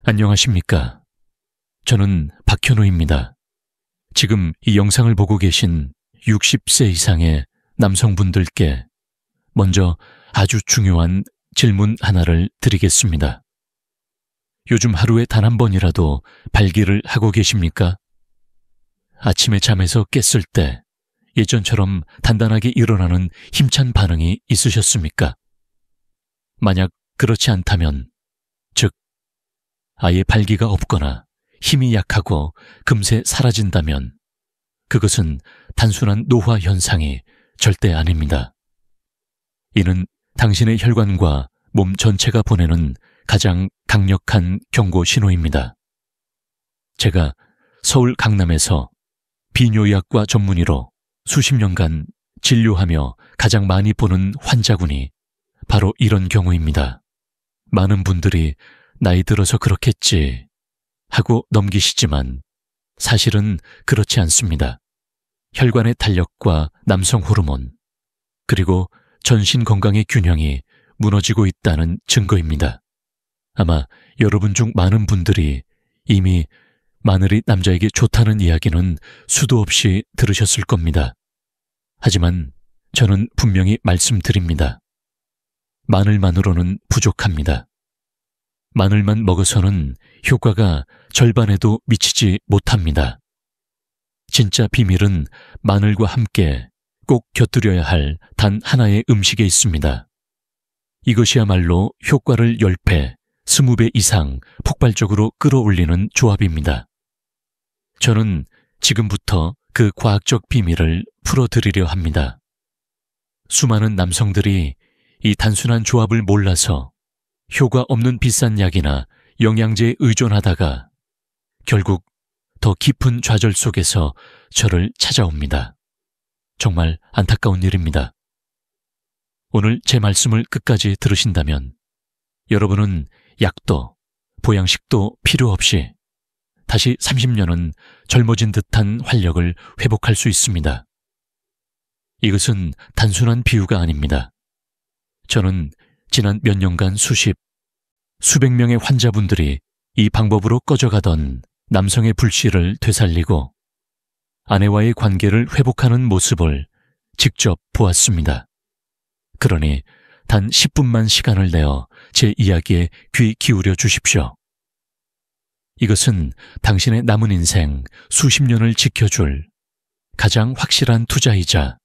안녕하십니까. 저는 박현우입니다. 지금 이 영상을 보고 계신 60세 이상의 남성분들께 먼저 아주 중요한 질문 하나를 드리겠습니다. 요즘 하루에 단 한 번이라도 발기를 하고 계십니까? 아침에 잠에서 깼을 때 예전처럼 단단하게 일어나는 힘찬 반응이 있으셨습니까? 만약 그렇지 않다면, 즉 아예 발기가 없거나 힘이 약하고 금세 사라진다면 그것은 단순한 노화 현상이 절대 아닙니다. 이는 당신의 혈관과 몸 전체가 보내는 가장 강력한 경고 신호입니다. 제가 서울 강남에서 비뇨의학과 전문의로 수십 년간 진료하며 가장 많이 보는 환자군이 바로 이런 경우입니다. 많은 분들이 나이 들어서 그렇겠지 하고 넘기시지만 사실은 그렇지 않습니다. 혈관의 탄력과 남성 호르몬, 그리고 전신 건강의 균형이 무너지고 있다는 증거입니다. 아마 여러분 중 많은 분들이 이미 마늘이 남자에게 좋다는 이야기는 수도 없이 들으셨을 겁니다. 하지만 저는 분명히 말씀드립니다. 마늘만으로는 부족합니다. 마늘만 먹어서는 효과가 절반에도 미치지 못합니다. 진짜 비밀은 마늘과 함께 꼭 곁들여야 할 단 하나의 음식에 있습니다. 이것이야말로 효과를 10배, 20배 이상 폭발적으로 끌어올리는 조합입니다. 저는 지금부터 그 과학적 비밀을 풀어드리려 합니다. 수많은 남성들이 이 단순한 조합을 몰라서 효과 없는 비싼 약이나 영양제에 의존하다가 결국 더 깊은 좌절 속에서 저를 찾아옵니다. 정말 안타까운 일입니다. 오늘 제 말씀을 끝까지 들으신다면 여러분은 약도 보양식도 필요 없이 다시 30년은 젊어진 듯한 활력을 회복할 수 있습니다. 이것은 단순한 비유가 아닙니다. 저는 지난 몇 년간 수백 명의 환자분들이 이 방법으로 꺼져가던 남성의 불씨를 되살리고 아내와의 관계를 회복하는 모습을 직접 보았습니다. 그러니 단 10분만 시간을 내어 제 이야기에 귀 기울여 주십시오. 이것은 당신의 남은 인생 수십 년을 지켜줄 가장 확실한 투자이자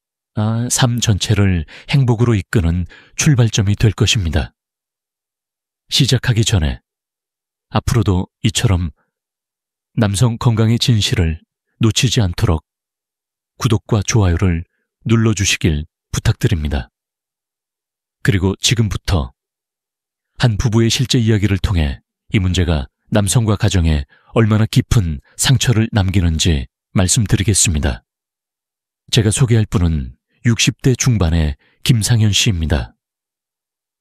삶 전체를 행복으로 이끄는 출발점이 될 것입니다. 시작하기 전에 앞으로도 이처럼 남성 건강의 진실을 놓치지 않도록 구독과 좋아요를 눌러주시길 부탁드립니다. 그리고 지금부터 한 부부의 실제 이야기를 통해 이 문제가 남성과 가정에 얼마나 깊은 상처를 남기는지 말씀드리겠습니다. 제가 소개할 분은 60대 중반의 김상현 씨입니다.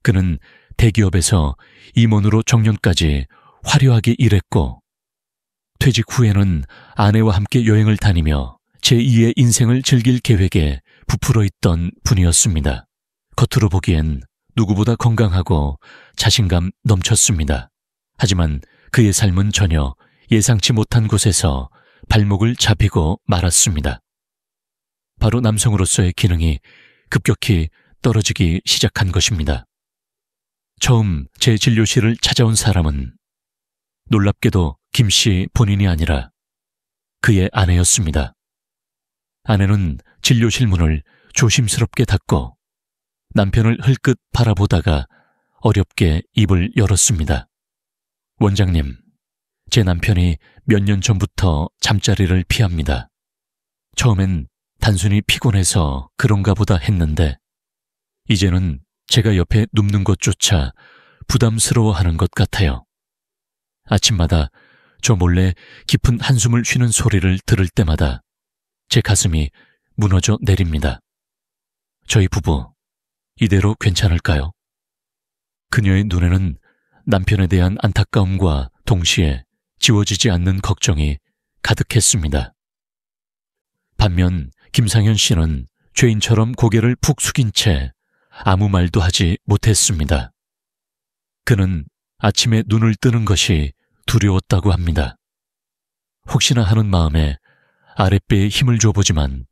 그는 대기업에서 임원으로 정년까지 화려하게 일했고 퇴직 후에는 아내와 함께 여행을 다니며 제2의 인생을 즐길 계획에 부풀어 있던 분이었습니다. 겉으로 보기엔 누구보다 건강하고 자신감 넘쳤습니다. 하지만 그의 삶은 전혀 예상치 못한 곳에서 발목을 잡히고 말았습니다. 바로 남성으로서의 기능이 급격히 떨어지기 시작한 것입니다. 처음 제 진료실을 찾아온 사람은 놀랍게도 김 씨 본인이 아니라 그의 아내였습니다. 아내는 진료실 문을 조심스럽게 닫고 남편을 흘끗 바라보다가 어렵게 입을 열었습니다. 원장님, 제 남편이 몇 년 전부터 잠자리를 피합니다. 처음엔 단순히 피곤해서 그런가 보다 했는데 이제는 제가 옆에 눕는 것조차 부담스러워하는 것 같아요. 아침마다 저 몰래 깊은 한숨을 쉬는 소리를 들을 때마다 제 가슴이 무너져 내립니다. 저희 부부, 이대로 괜찮을까요? 그녀의 눈에는 남편에 대한 안타까움과 동시에 지워지지 않는 걱정이 가득했습니다. 반면 김상현 씨는 죄인처럼 고개를 푹 숙인 채 아무 말도 하지 못했습니다. 그는 아침에 눈을 뜨는 것이 두려웠다고 합니다. 혹시나 하는 마음에 아랫배에 힘을 줘보지만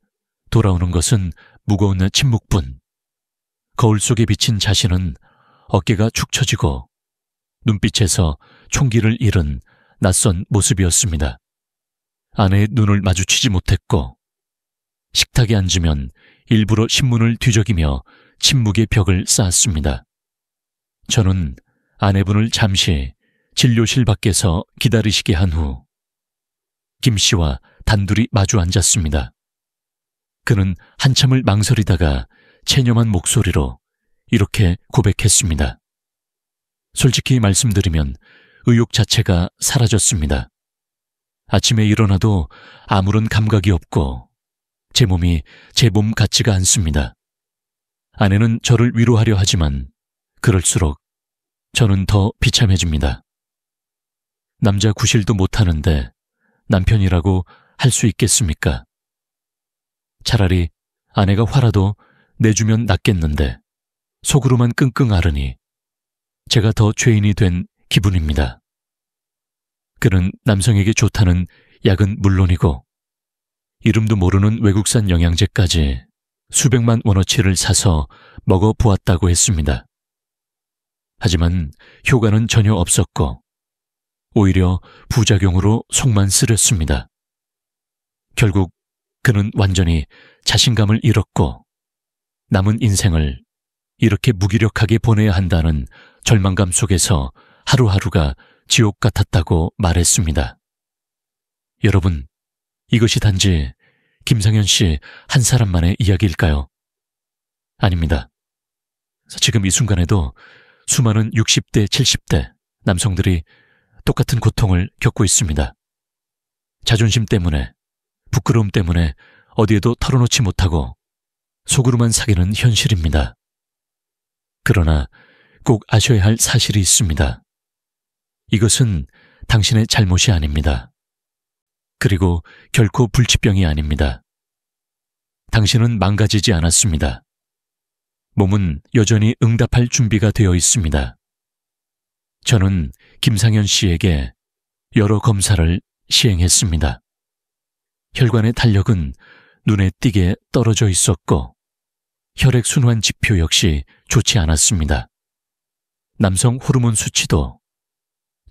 돌아오는 것은 무거운 침묵뿐. 거울 속에 비친 자신은 어깨가 축 처지고 눈빛에서 총기를 잃은 낯선 모습이었습니다. 아내의 눈을 마주치지 못했고 식탁에 앉으면 일부러 신문을 뒤적이며 침묵의 벽을 쌓았습니다. 저는 아내분을 잠시 진료실 밖에서 기다리시게 한 후 김 씨와 단둘이 마주 앉았습니다. 그는 한참을 망설이다가 체념한 목소리로 이렇게 고백했습니다. 솔직히 말씀드리면 의욕 자체가 사라졌습니다. 아침에 일어나도 아무런 감각이 없고 제 몸이 제 몸 같지가 않습니다. 아내는 저를 위로하려 하지만 그럴수록 저는 더 비참해집니다. 남자 구실도 못하는데 남편이라고 할 수 있겠습니까? 차라리 아내가 화라도 내주면 낫겠는데 속으로만 끙끙 앓으니 제가 더 죄인이 된 기분입니다. 그는 남성에게 좋다는 약은 물론이고 이름도 모르는 외국산 영양제까지 수백만 원어치를 사서 먹어보았다고 했습니다. 하지만 효과는 전혀 없었고 오히려 부작용으로 속만 쓰렸습니다. 결국 그는 완전히 자신감을 잃었고 남은 인생을 이렇게 무기력하게 보내야 한다는 절망감 속에서 하루하루가 지옥 같았다고 말했습니다. 여러분, 이것이 단지 김상현 씨 한 사람만의 이야기일까요? 아닙니다. 지금 이 순간에도 수많은 60대, 70대 남성들이 똑같은 고통을 겪고 있습니다. 자존심 때문에, 부끄러움 때문에 어디에도 털어놓지 못하고 속으로만 사귀는 현실입니다. 그러나 꼭 아셔야 할 사실이 있습니다. 이것은 당신의 잘못이 아닙니다. 그리고 결코 불치병이 아닙니다. 당신은 망가지지 않았습니다. 몸은 여전히 응답할 준비가 되어 있습니다. 저는 김상현 씨에게 여러 검사를 시행했습니다. 혈관의 탄력은 눈에 띄게 떨어져 있었고 혈액순환 지표 역시 좋지 않았습니다. 남성 호르몬 수치도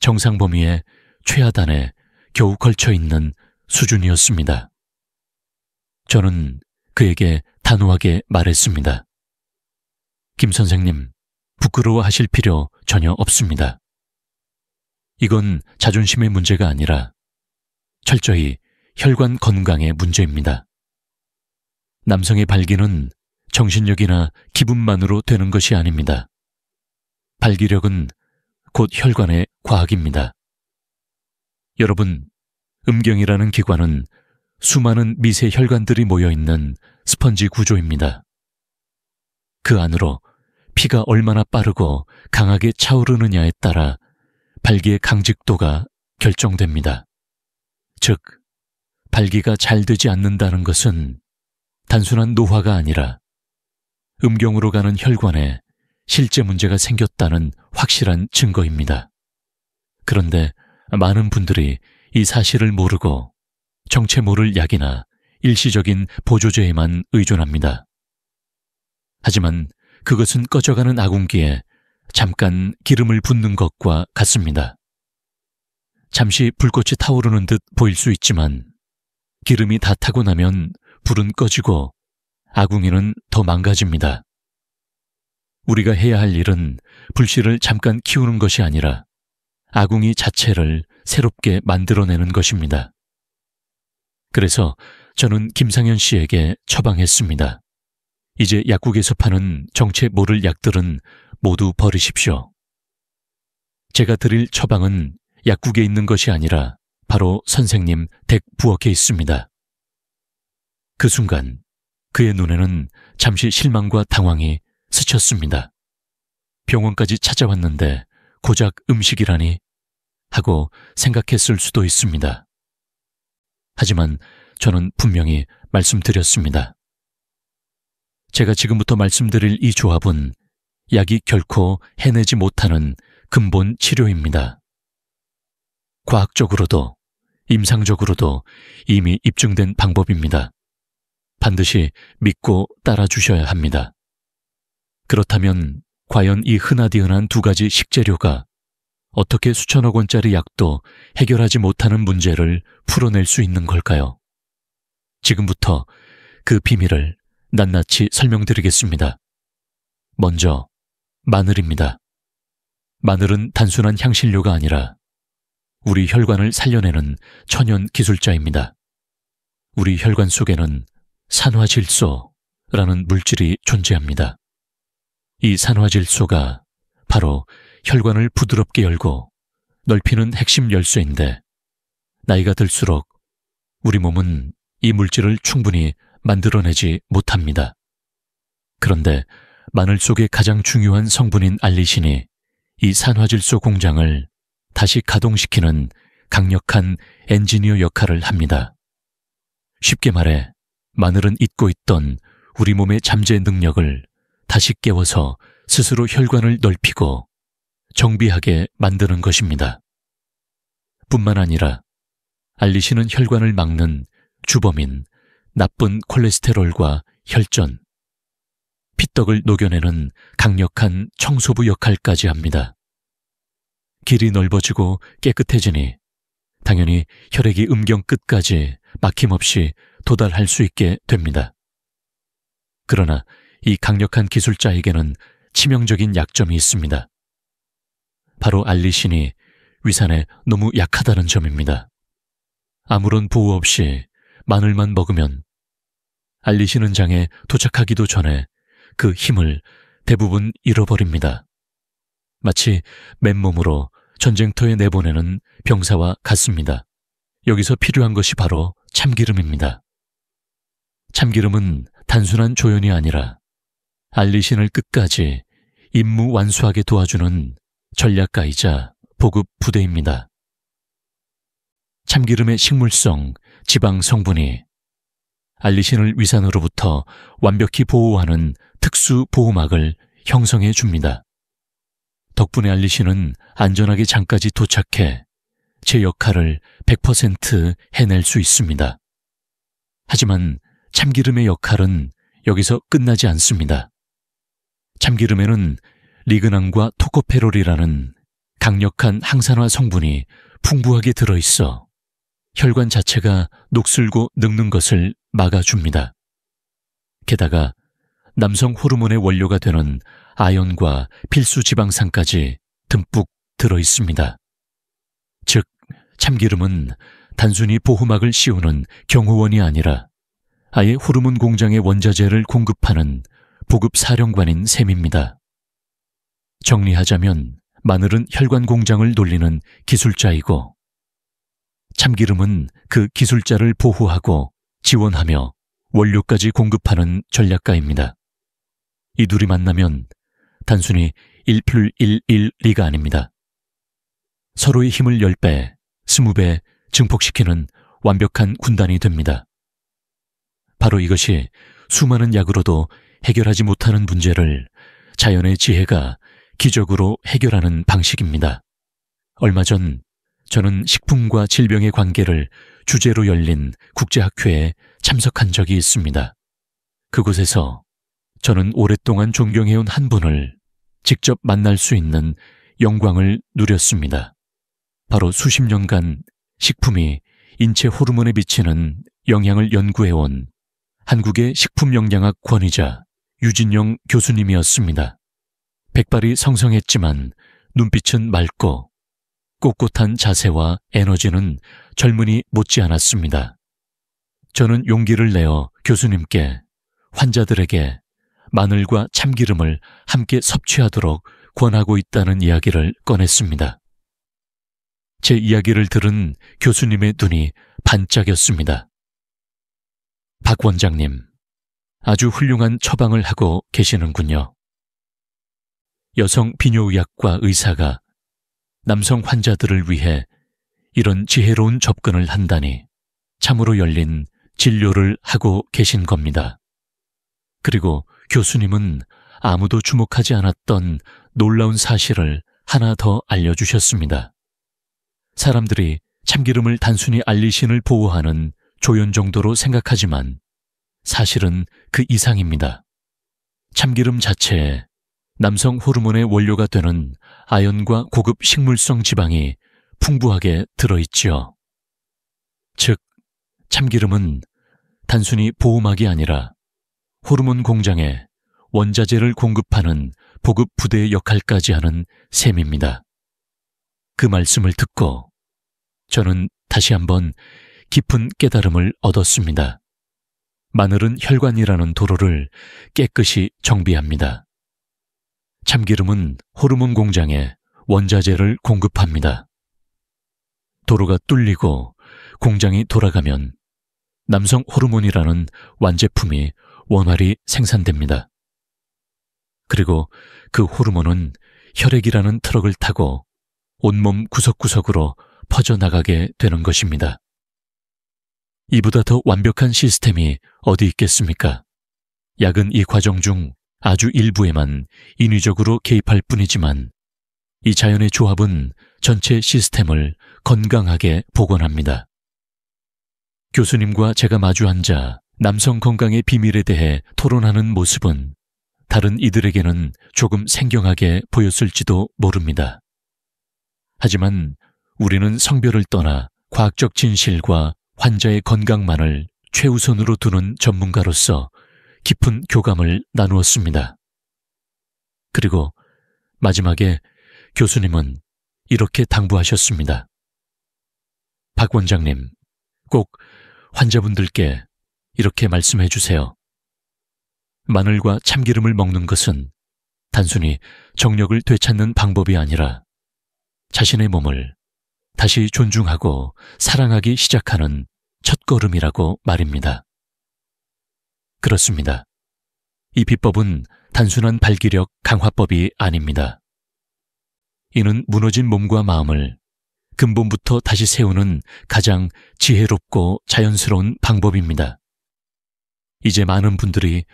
정상 범위의 최하단에 겨우 걸쳐 있는 수준이었습니다. 저는 그에게 단호하게 말했습니다. 김 선생님, 부끄러워하실 필요 전혀 없습니다. 이건 자존심의 문제가 아니라 철저히 혈관 건강의 문제입니다. 남성의 발기는 정신력이나 기분만으로 되는 것이 아닙니다. 발기력은 곧 혈관의 과학입니다. 여러분, 음경이라는 기관은 수많은 미세 혈관들이 모여있는 스펀지 구조입니다. 그 안으로 피가 얼마나 빠르고 강하게 차오르느냐에 따라 발기의 강직도가 결정됩니다. 즉, 발기가 잘 되지 않는다는 것은 단순한 노화가 아니라 음경으로 가는 혈관에 실제 문제가 생겼다는 확실한 증거입니다. 그런데 많은 분들이 이 사실을 모르고 정체 모를 약이나 일시적인 보조제에만 의존합니다. 하지만 그것은 꺼져가는 아궁기에 잠깐 기름을 붓는 것과 같습니다. 잠시 불꽃이 타오르는 듯 보일 수 있지만 기름이 다 타고 나면 불은 꺼지고 아궁이는 더 망가집니다. 우리가 해야 할 일은 불씨를 잠깐 키우는 것이 아니라 아궁이 자체를 새롭게 만들어내는 것입니다. 그래서 저는 김상현 씨에게 처방했습니다. 이제 약국에서 파는 정체 모를 약들은 모두 버리십시오. 제가 드릴 처방은 약국에 있는 것이 아니라 바로 선생님 댁 부엌에 있습니다. 그 순간 그의 눈에는 잠시 실망과 당황이 스쳤습니다. 병원까지 찾아왔는데 고작 음식이라니 하고 생각했을 수도 있습니다. 하지만 저는 분명히 말씀드렸습니다. 제가 지금부터 말씀드릴 이 조합은 약이 결코 해내지 못하는 근본 치료입니다. 과학적으로도 임상적으로도 이미 입증된 방법입니다. 반드시 믿고 따라주셔야 합니다. 그렇다면 과연 이 흔하디흔한 두 가지 식재료가 어떻게 수천억 원짜리 약도 해결하지 못하는 문제를 풀어낼 수 있는 걸까요? 지금부터 그 비밀을 낱낱이 설명드리겠습니다. 먼저 마늘입니다. 마늘은 단순한 향신료가 아니라 우리 혈관을 살려내는 천연 기술자입니다. 우리 혈관 속에는 산화질소라는 물질이 존재합니다. 이 산화질소가 바로 혈관을 부드럽게 열고 넓히는 핵심 열쇠인데, 나이가 들수록 우리 몸은 이 물질을 충분히 만들어내지 못합니다. 그런데 마늘 속의 가장 중요한 성분인 알리신이 이 산화질소 공장을 다시 가동시키는 강력한 엔지니어 역할을 합니다. 쉽게 말해 마늘은 잊고 있던 우리 몸의 잠재 능력을 다시 깨워서 스스로 혈관을 넓히고 정비하게 만드는 것입니다. 뿐만 아니라 알리신은 혈관을 막는 주범인 나쁜 콜레스테롤과 혈전, 피떡을 녹여내는 강력한 청소부 역할까지 합니다. 길이 넓어지고 깨끗해지니 당연히 혈액이 음경 끝까지 막힘없이 도달할 수 있게 됩니다. 그러나 이 강력한 기술자에게는 치명적인 약점이 있습니다. 바로 알리신이 위산에 너무 약하다는 점입니다. 아무런 보호 없이 마늘만 먹으면 알리신은 장에 도착하기도 전에 그 힘을 대부분 잃어버립니다. 마치 맨몸으로 전쟁터에 내보내는 병사와 같습니다. 여기서 필요한 것이 바로 참기름입니다. 참기름은 단순한 조연이 아니라 알리신을 끝까지 임무완수하게 도와주는 전략가이자 보급 부대입니다. 참기름의 식물성, 지방 성분이 알리신을 위산으로부터 완벽히 보호하는 특수 보호막을 형성해 줍니다. 덕분에 알리신은 안전하게 장까지 도착해 제 역할을 100% 해낼 수 있습니다. 하지만 참기름의 역할은 여기서 끝나지 않습니다. 참기름에는 리그난과 토코페롤이라는 강력한 항산화 성분이 풍부하게 들어있어 혈관 자체가 녹슬고 늙는 것을 막아줍니다. 게다가 남성 호르몬의 원료가 되는 아연과 필수 지방산까지 듬뿍 들어있습니다. 즉, 참기름은 단순히 보호막을 씌우는 경호원이 아니라 아예 호르몬 공장의 원자재를 공급하는 보급 사령관인 셈입니다. 정리하자면 마늘은 혈관 공장을 돌리는 기술자이고 참기름은 그 기술자를 보호하고 지원하며 원료까지 공급하는 전략가입니다. 이 둘이 만나면 단순히 1+1=1가 아닙니다. 서로의 힘을 10배, 20배 증폭시키는 완벽한 군단이 됩니다. 바로 이것이 수많은 약으로도 해결하지 못하는 문제를 자연의 지혜가 기적으로 해결하는 방식입니다. 얼마 전 저는 식품과 질병의 관계를 주제로 열린 국제학회에 참석한 적이 있습니다. 그곳에서 저는 오랫동안 존경해온 한 분을 직접 만날 수 있는 영광을 누렸습니다. 바로 수십 년간 식품이 인체 호르몬에 미치는 영향을 연구해온 한국의 식품영양학 권위자 유진영 교수님이었습니다. 백발이 성성했지만 눈빛은 맑고 꼿꼿한 자세와 에너지는 젊은이 못지않았습니다. 저는 용기를 내어 교수님께 환자들에게 마늘과 참기름을 함께 섭취하도록 권하고 있다는 이야기를 꺼냈습니다. 제 이야기를 들은 교수님의 눈이 반짝였습니다. 박 원장님, 아주 훌륭한 처방을 하고 계시는군요. 여성 비뇨의학과 의사가 남성 환자들을 위해 이런 지혜로운 접근을 한다니 참으로 열린 진료를 하고 계신 겁니다. 그리고 교수님은 아무도 주목하지 않았던 놀라운 사실을 하나 더 알려주셨습니다. 사람들이 참기름을 단순히 알리신을 보호하는 조연 정도로 생각하지만 사실은 그 이상입니다. 참기름 자체에 남성 호르몬의 원료가 되는 아연과 고급 식물성 지방이 풍부하게 들어있지요. 즉, 참기름은 단순히 보호막이 아니라 호르몬 공장에 원자재를 공급하는 보급 부대의 역할까지 하는 셈입니다. 그 말씀을 듣고 저는 다시 한번 깊은 깨달음을 얻었습니다. 마늘은 혈관이라는 도로를 깨끗이 정비합니다. 참기름은 호르몬 공장에 원자재를 공급합니다. 도로가 뚫리고 공장이 돌아가면 남성 호르몬이라는 완제품이 원활히 생산됩니다. 그리고 그 호르몬은 혈액이라는 트럭을 타고 온몸 구석구석으로 퍼져나가게 되는 것입니다. 이보다 더 완벽한 시스템이 어디 있겠습니까? 약은 이 과정 중 아주 일부에만 인위적으로 개입할 뿐이지만 이 자연의 조합은 전체 시스템을 건강하게 복원합니다. 교수님과 제가 마주 앉아 남성 건강의 비밀에 대해 토론하는 모습은 다른 이들에게는 조금 생경하게 보였을지도 모릅니다. 하지만 우리는 성별을 떠나 과학적 진실과 환자의 건강만을 최우선으로 두는 전문가로서 깊은 교감을 나누었습니다. 그리고 마지막에 교수님은 이렇게 당부하셨습니다. 박 원장님, 꼭 환자분들께 이렇게 말씀해 주세요. 마늘과 참기름을 먹는 것은 단순히 정력을 되찾는 방법이 아니라 자신의 몸을 다시 존중하고 사랑하기 시작하는 첫걸음이라고 말입니다. 그렇습니다. 이 비법은 단순한 발기력 강화법이 아닙니다. 이는 무너진 몸과 마음을 근본부터 다시 세우는 가장 지혜롭고 자연스러운 방법입니다. 이제 많은 분들이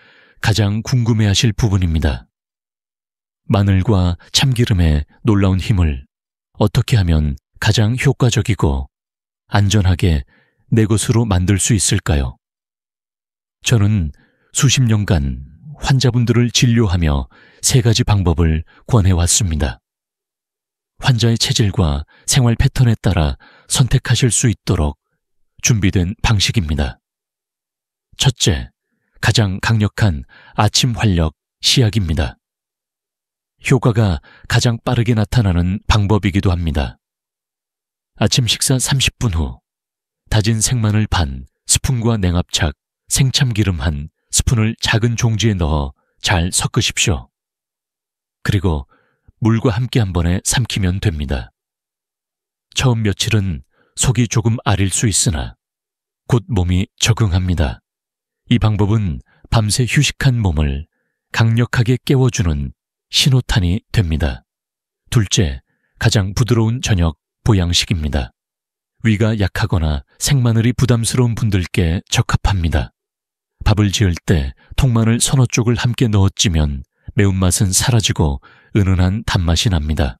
가장 궁금해하실 부분입니다. 마늘과 참기름의 놀라운 힘을 어떻게 하면 가장 효과적이고 안전하게 내 것으로 만들 수 있을까요? 저는 수십 년간 환자분들을 진료하며 3가지 방법을 권해왔습니다. 환자의 체질과 생활 패턴에 따라 선택하실 수 있도록 준비된 방식입니다. 첫째, 가장 강력한 아침 활력 시약입니다. 효과가 가장 빠르게 나타나는 방법이기도 합니다. 아침 식사 30분 후 다진 생마늘 반 스푼과 냉합착, 생참기름 1스푼을 작은 종지에 넣어 잘 섞으십시오. 그리고 물과 함께 한 번에 삼키면 됩니다. 처음 며칠은 속이 조금 아릴 수 있으나 곧 몸이 적응합니다. 이 방법은 밤새 휴식한 몸을 강력하게 깨워주는 신호탄이 됩니다. 둘째, 가장 부드러운 저녁 보양식입니다. 위가 약하거나 생마늘이 부담스러운 분들께 적합합니다. 밥을 지을 때 통마늘 서너 쪽을 함께 넣어 찌면 매운맛은 사라지고 은은한 단맛이 납니다.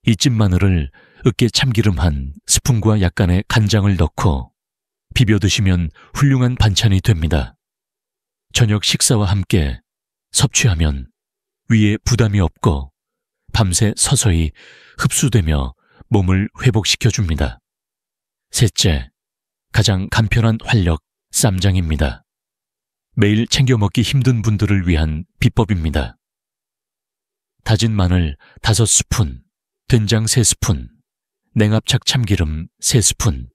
이 찐 마늘을 으깨 참기름 1스푼과 약간의 간장을 넣고 비벼 드시면 훌륭한 반찬이 됩니다. 저녁 식사와 함께 섭취하면 위에 부담이 없고 밤새 서서히 흡수되며 몸을 회복시켜줍니다. 셋째, 가장 간편한 활력 쌈장입니다. 매일 챙겨 먹기 힘든 분들을 위한 비법입니다. 다진 마늘 5스푼, 된장 3스푼, 냉합착 참기름 3스푼,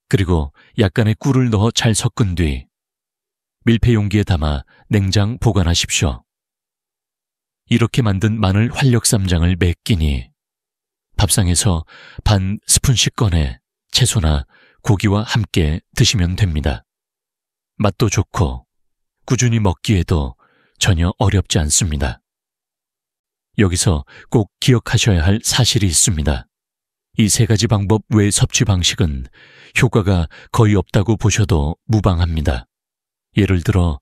그리고 약간의 꿀을 넣어 잘 섞은 뒤 밀폐 용기에 담아 냉장 보관하십시오. 이렇게 만든 마늘 활력 쌈장을 매 끼니 밥상에서 반 스푼씩 꺼내 채소나 고기와 함께 드시면 됩니다. 맛도 좋고 꾸준히 먹기에도 전혀 어렵지 않습니다. 여기서 꼭 기억하셔야 할 사실이 있습니다. 이 3가지 방법 외의 섭취 방식은 효과가 거의 없다고 보셔도 무방합니다. 예를 들어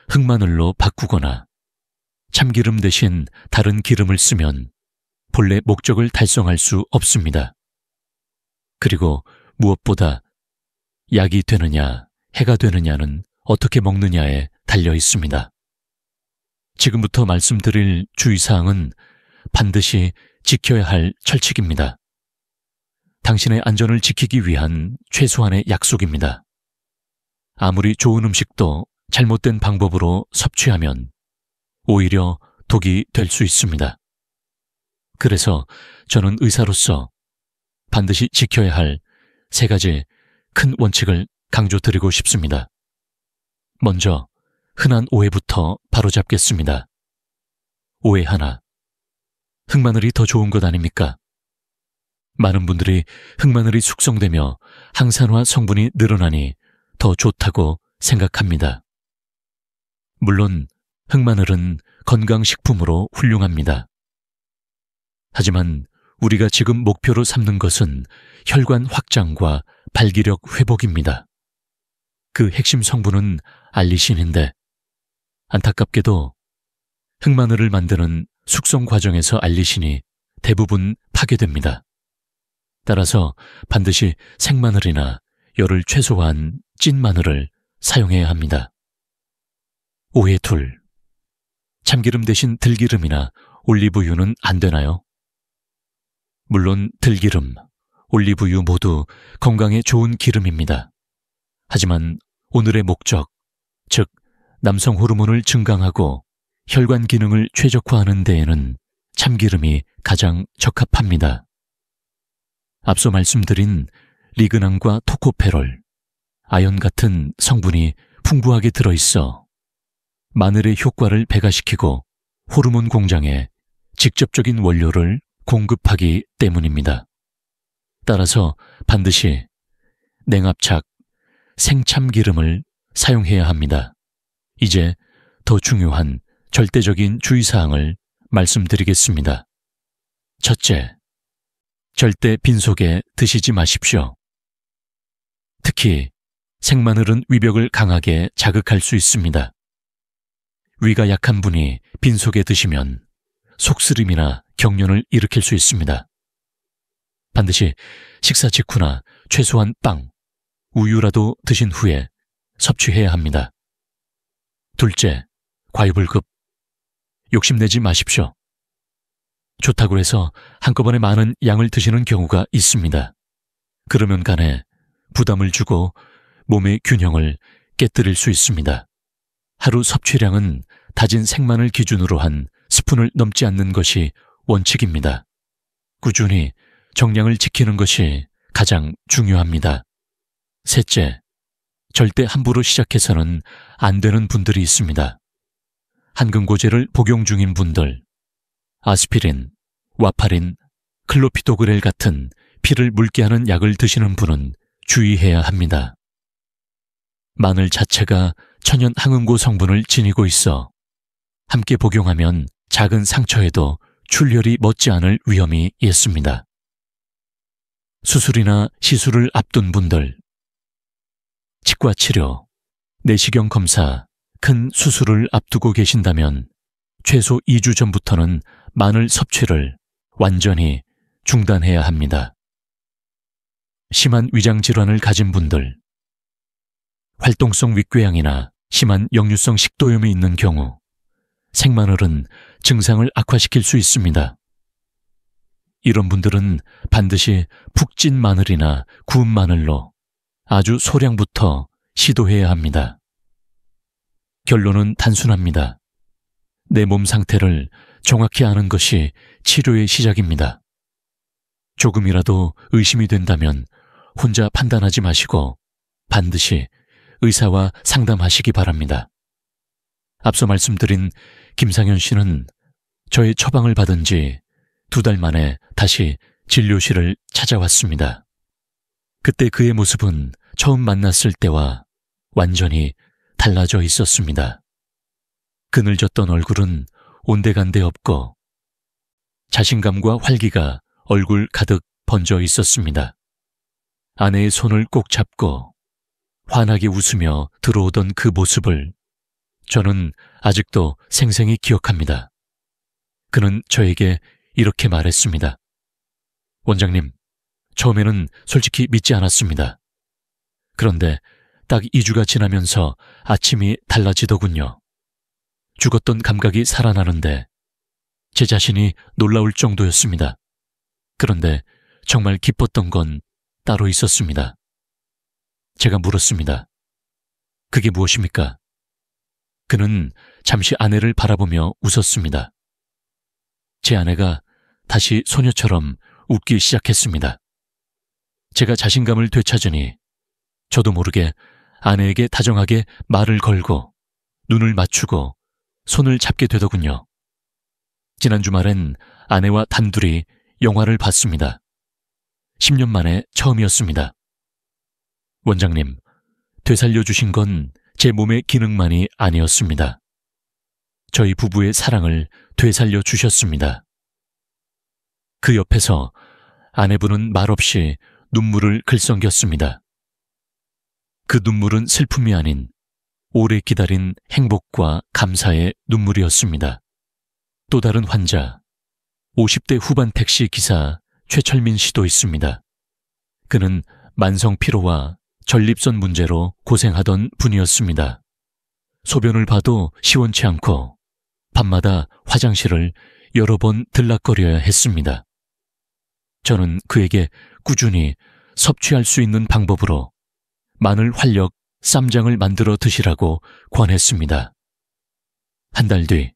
흑마늘로 바꾸거나 참기름 대신 다른 기름을 쓰면 본래 목적을 달성할 수 없습니다. 그리고 무엇보다 약이 되느냐, 해가 되느냐는 어떻게 먹느냐에 달려 있습니다. 지금부터 말씀드릴 주의사항은 반드시 지켜야 할 철칙입니다. 당신의 안전을 지키기 위한 최소한의 약속입니다. 아무리 좋은 음식도 잘못된 방법으로 섭취하면 오히려 독이 될 수 있습니다. 그래서 저는 의사로서 반드시 지켜야 할 3가지 큰 원칙을 강조드리고 싶습니다. 먼저 흔한 오해부터 바로잡겠습니다. 오해 하나. 흑마늘이 더 좋은 것 아닙니까? 많은 분들이 흑마늘이 숙성되며 항산화 성분이 늘어나니 더 좋다고 생각합니다. 물론 흑마늘은 건강식품으로 훌륭합니다. 하지만 우리가 지금 목표로 삼는 것은 혈관 확장과 발기력 회복입니다. 그 핵심 성분은 알리신인데 안타깝게도 흑마늘을 만드는 숙성 과정에서 알리신이 대부분 파괴됩니다. 따라서 반드시 생마늘이나 열을 최소화한 찐 마늘을 사용해야 합니다. 오해 둘. 참기름 대신 들기름이나 올리브유는 안 되나요? 물론 들기름, 올리브유 모두 건강에 좋은 기름입니다. 하지만 오늘의 목적, 즉 남성 호르몬을 증강하고 혈관 기능을 최적화하는 데에는 참기름이 가장 적합합니다. 앞서 말씀드린 리그난과 토코페롤, 아연 같은 성분이 풍부하게 들어있어 마늘의 효과를 배가시키고 호르몬 공장에 직접적인 원료를 공급하기 때문입니다. 따라서 반드시 냉압착, 생참기름을 사용해야 합니다. 이제 더 중요한 절대적인 주의사항을 말씀드리겠습니다. 첫째, 절대 빈속에 드시지 마십시오. 특히 생마늘은 위벽을 강하게 자극할 수 있습니다. 위가 약한 분이 빈속에 드시면 속쓰림이나 경련을 일으킬 수 있습니다. 반드시 식사 직후나 최소한 빵, 우유라도 드신 후에 섭취해야 합니다. 둘째, 과유불급. 욕심내지 마십시오. 좋다고 해서 한꺼번에 많은 양을 드시는 경우가 있습니다. 그러면 간에 부담을 주고 몸의 균형을 깨뜨릴 수 있습니다. 하루 섭취량은 다진 생마늘 기준으로 한 스푼을 넘지 않는 것이 원칙입니다. 꾸준히 정량을 지키는 것이 가장 중요합니다. 셋째, 절대 함부로 시작해서는 안 되는 분들이 있습니다. 한근고제를 복용 중인 분들, 아스피린, 와파린, 클로피도그렐 같은 피를 묽게 하는 약을 드시는 분은 주의해야 합니다. 마늘 자체가 천연 항응고 성분을 지니고 있어 함께 복용하면 작은 상처에도 출혈이 멎지 않을 위험이 있습니다. 수술이나 시술을 앞둔 분들, 치과 치료, 내시경 검사, 큰 수술을 앞두고 계신다면 최소 2주 전부터는 마늘 섭취를 완전히 중단해야 합니다. 심한 위장질환을 가진 분들, 활동성 윗궤양이나 심한 역류성 식도염이 있는 경우 생마늘은 증상을 악화시킬 수 있습니다. 이런 분들은 반드시 푹 찐 마늘이나 구운 마늘로 아주 소량부터 시도해야 합니다. 결론은 단순합니다. 내 몸 상태를 정확히 아는 것이 치료의 시작입니다. 조금이라도 의심이 된다면 혼자 판단하지 마시고 반드시 의사와 상담하시기 바랍니다. 앞서 말씀드린 김상현 씨는 저의 처방을 받은 지 2달 만에 다시 진료실을 찾아왔습니다. 그때 그의 모습은 처음 만났을 때와 완전히 달라져 있었습니다. 그늘졌던 얼굴은 온데간데 없고 자신감과 활기가 얼굴 가득 번져 있었습니다. 아내의 손을 꼭 잡고 환하게 웃으며 들어오던 그 모습을 저는 아직도 생생히 기억합니다. 그는 저에게 이렇게 말했습니다. 원장님, 처음에는 솔직히 믿지 않았습니다. 그런데 딱 2주가 지나면서 아침이 달라지더군요. 죽었던 감각이 살아나는데 제 자신이 놀라울 정도였습니다. 그런데 정말 기뻤던 건 따로 있었습니다. 제가 물었습니다. 그게 무엇입니까? 그는 잠시 아내를 바라보며 웃었습니다. 제 아내가 다시 소녀처럼 웃기 시작했습니다. 제가 자신감을 되찾으니 저도 모르게 아내에게 다정하게 말을 걸고 눈을 맞추고 손을 잡게 되더군요. 지난 주말엔 아내와 단둘이 영화를 봤습니다. 10년 만에 처음이었습니다. 원장님, 되살려주신 건 제 몸의 기능만이 아니었습니다. 저희 부부의 사랑을 되살려 주셨습니다. 그 옆에서 아내분은 말없이 눈물을 글썽겼습니다. 그 눈물은 슬픔이 아닌 오래 기다린 행복과 감사의 눈물이었습니다. 또 다른 환자, 50대 후반 택시 기사 최철민 씨도 있습니다. 그는 만성 피로와 전립선 문제로 고생하던 분이었습니다. 소변을 봐도 시원치 않고 밤마다 화장실을 여러 번 들락거려야 했습니다. 저는 그에게 꾸준히 섭취할 수 있는 방법으로 마늘 활력 쌈장을 만들어 드시라고 권했습니다. 한 달 뒤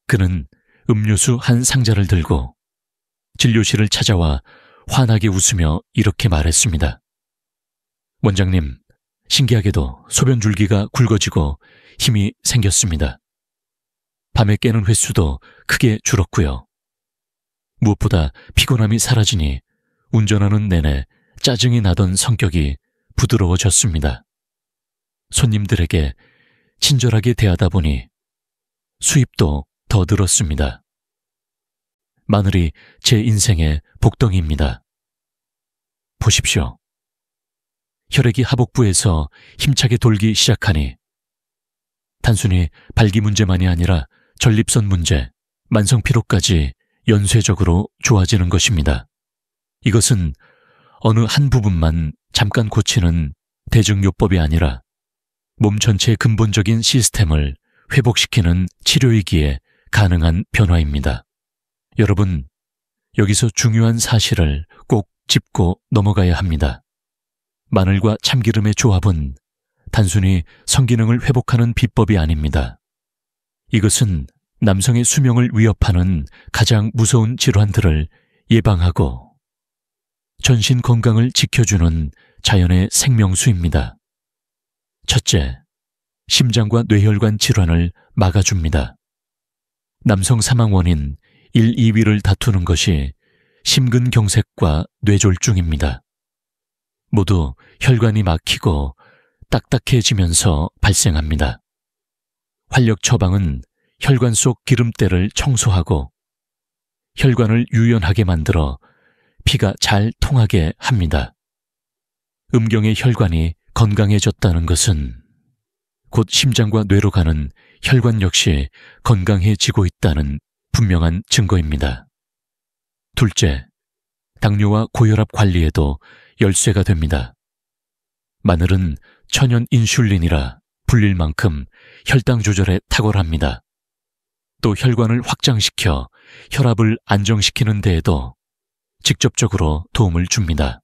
그는 음료수 한 상자를 들고 진료실을 찾아와 환하게 웃으며 이렇게 말했습니다. 원장님, 신기하게도 소변 줄기가 굵어지고 힘이 생겼습니다. 밤에 깨는 횟수도 크게 줄었고요. 무엇보다 피곤함이 사라지니 운전하는 내내 짜증이 나던 성격이 부드러워졌습니다. 손님들에게 친절하게 대하다 보니 수입도 더 늘었습니다. 마늘이 제 인생의 복덩이입니다. 보십시오. 혈액이 하복부에서 힘차게 돌기 시작하니 단순히 발기 문제만이 아니라 전립선 문제, 만성피로까지 연쇄적으로 좋아지는 것입니다. 이것은 어느 한 부분만 잠깐 고치는 대증요법이 아니라 몸 전체의 근본적인 시스템을 회복시키는 치료이기에 가능한 변화입니다. 여러분, 여기서 중요한 사실을 꼭 짚고 넘어가야 합니다. 마늘과 참기름의 조합은 단순히 성기능을 회복하는 비법이 아닙니다. 이것은 남성의 수명을 위협하는 가장 무서운 질환들을 예방하고 전신 건강을 지켜주는 자연의 생명수입니다. 첫째, 심장과 뇌혈관 질환을 막아줍니다. 남성 사망 원인 1, 2위를 다투는 것이 심근경색과 뇌졸중입니다. 모두 혈관이 막히고 딱딱해지면서 발생합니다. 활력 처방은 혈관 속 기름때를 청소하고 혈관을 유연하게 만들어 피가 잘 통하게 합니다. 음경의 혈관이 건강해졌다는 것은 곧 심장과 뇌로 가는 혈관 역시 건강해지고 있다는 분명한 증거입니다. 둘째, 당뇨와 고혈압 관리에도 열쇠가 됩니다. 마늘은 천연 인슐린이라 불릴 만큼 혈당 조절에 탁월합니다. 또 혈관을 확장시켜 혈압을 안정시키는 데에도 직접적으로 도움을 줍니다.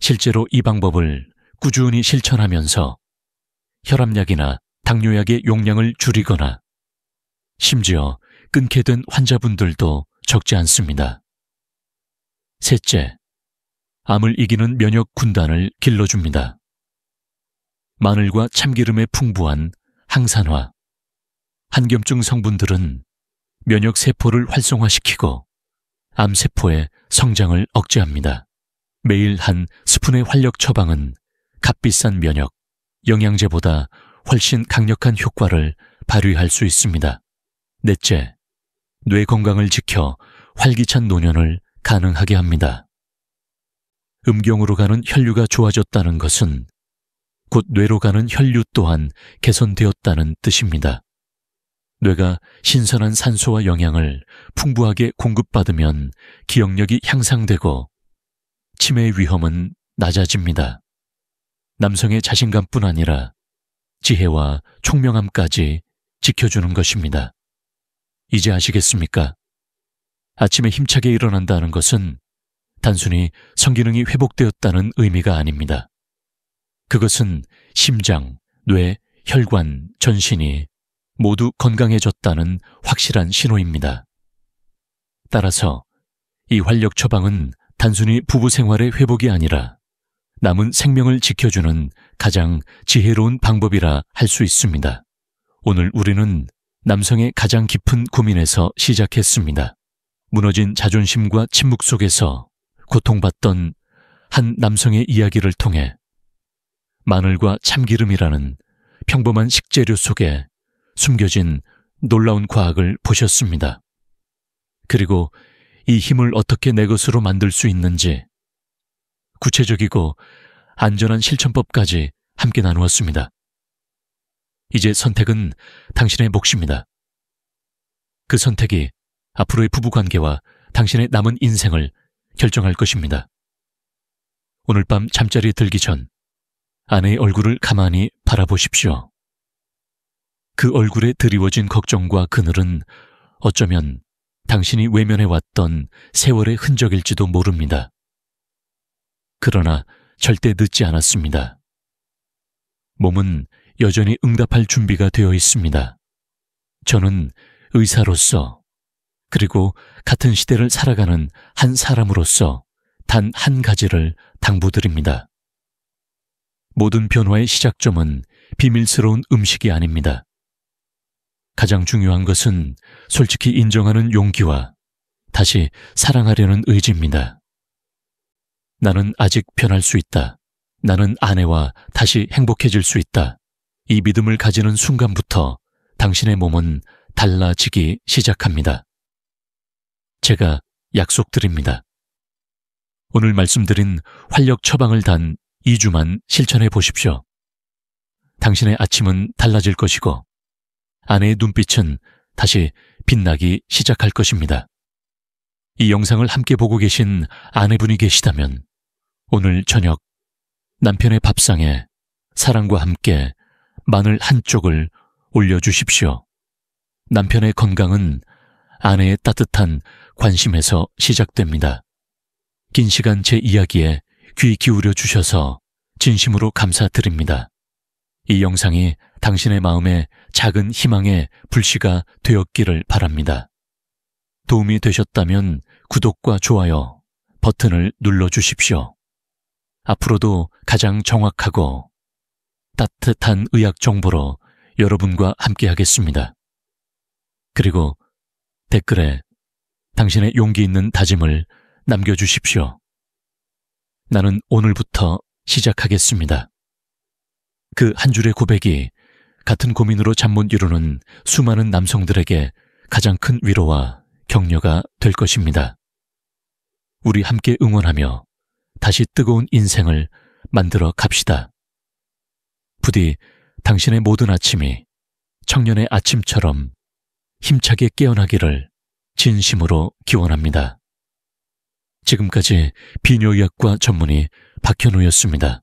실제로 이 방법을 꾸준히 실천하면서 혈압약이나 당뇨약의 용량을 줄이거나 심지어 끊게 된 환자분들도 적지 않습니다. 셋째, 암을 이기는 면역 군단을 길러줍니다. 마늘과 참기름의 풍부한 항산화, 한겸증 성분들은 면역세포를 활성화시키고 암세포의 성장을 억제합니다. 매일 한 스푼의 활력 처방은 값비싼 면역, 영양제보다 훨씬 강력한 효과를 발휘할 수 있습니다. 넷째, 뇌 건강을 지켜 활기찬 노년을 가능하게 합니다. 음경으로 가는 혈류가 좋아졌다는 것은 곧 뇌로 가는 혈류 또한 개선되었다는 뜻입니다. 뇌가 신선한 산소와 영양을 풍부하게 공급받으면 기억력이 향상되고 치매의 위험은 낮아집니다. 남성의 자신감뿐 아니라 지혜와 총명함까지 지켜주는 것입니다. 이제 아시겠습니까? 아침에 힘차게 일어난다는 것은 단순히 성기능이 회복되었다는 의미가 아닙니다. 그것은 심장, 뇌, 혈관, 전신이 모두 건강해졌다는 확실한 신호입니다. 따라서 이 활력 처방은 단순히 부부 생활의 회복이 아니라 남은 생명을 지켜주는 가장 지혜로운 방법이라 할 수 있습니다. 오늘 우리는 남성의 가장 깊은 고민에서 시작했습니다. 무너진 자존심과 침묵 속에서 고통받던 한 남성의 이야기를 통해 마늘과 참기름이라는 평범한 식재료 속에 숨겨진 놀라운 과학을 보셨습니다. 그리고 이 힘을 어떻게 내 것으로 만들 수 있는지 구체적이고 안전한 실천법까지 함께 나누었습니다. 이제 선택은 당신의 몫입니다. 그 선택이 앞으로의 부부관계와 당신의 남은 인생을 결정할 것입니다. 오늘 밤 잠자리에 들기 전 아내의 얼굴을 가만히 바라보십시오. 그 얼굴에 드리워진 걱정과 그늘은 어쩌면 당신이 외면해왔던 세월의 흔적일지도 모릅니다. 그러나 절대 늦지 않았습니다. 몸은 여전히 응답할 준비가 되어 있습니다. 저는 의사로서 그리고 같은 시대를 살아가는 한 사람으로서 단 한 가지를 당부드립니다. 모든 변화의 시작점은 비밀스러운 음식이 아닙니다. 가장 중요한 것은 솔직히 인정하는 용기와 다시 사랑하려는 의지입니다. 나는 아직 변할 수 있다. 나는 아내와 다시 행복해질 수 있다. 이 믿음을 가지는 순간부터 당신의 몸은 달라지기 시작합니다. 제가 약속드립니다. 오늘 말씀드린 활력 처방을 단 2주만 실천해 보십시오. 당신의 아침은 달라질 것이고 아내의 눈빛은 다시 빛나기 시작할 것입니다. 이 영상을 함께 보고 계신 아내분이 계시다면 오늘 저녁 남편의 밥상에 사랑과 함께 마늘 한 쪽을 올려주십시오. 남편의 건강은 아내의 따뜻한 관심에서 시작됩니다. 긴 시간 제 이야기에 귀 기울여 주셔서 진심으로 감사드립니다. 이 영상이 당신의 마음에 작은 희망의 불씨가 되었기를 바랍니다. 도움이 되셨다면 구독과 좋아요 버튼을 눌러주십시오. 앞으로도 가장 정확하고 따뜻한 의학 정보로 여러분과 함께하겠습니다. 그리고 댓글에 당신의 용기 있는 다짐을 남겨주십시오. 나는 오늘부터 시작하겠습니다. 그 한 줄의 고백이 같은 고민으로 잠 못 이루는 수많은 남성들에게 가장 큰 위로와 격려가 될 것입니다. 우리 함께 응원하며 다시 뜨거운 인생을 만들어 갑시다. 부디 당신의 모든 아침이 청년의 아침처럼 힘차게 깨어나기를 진심으로 기원합니다. 지금까지 비뇨의학과 전문의 박현우였습니다.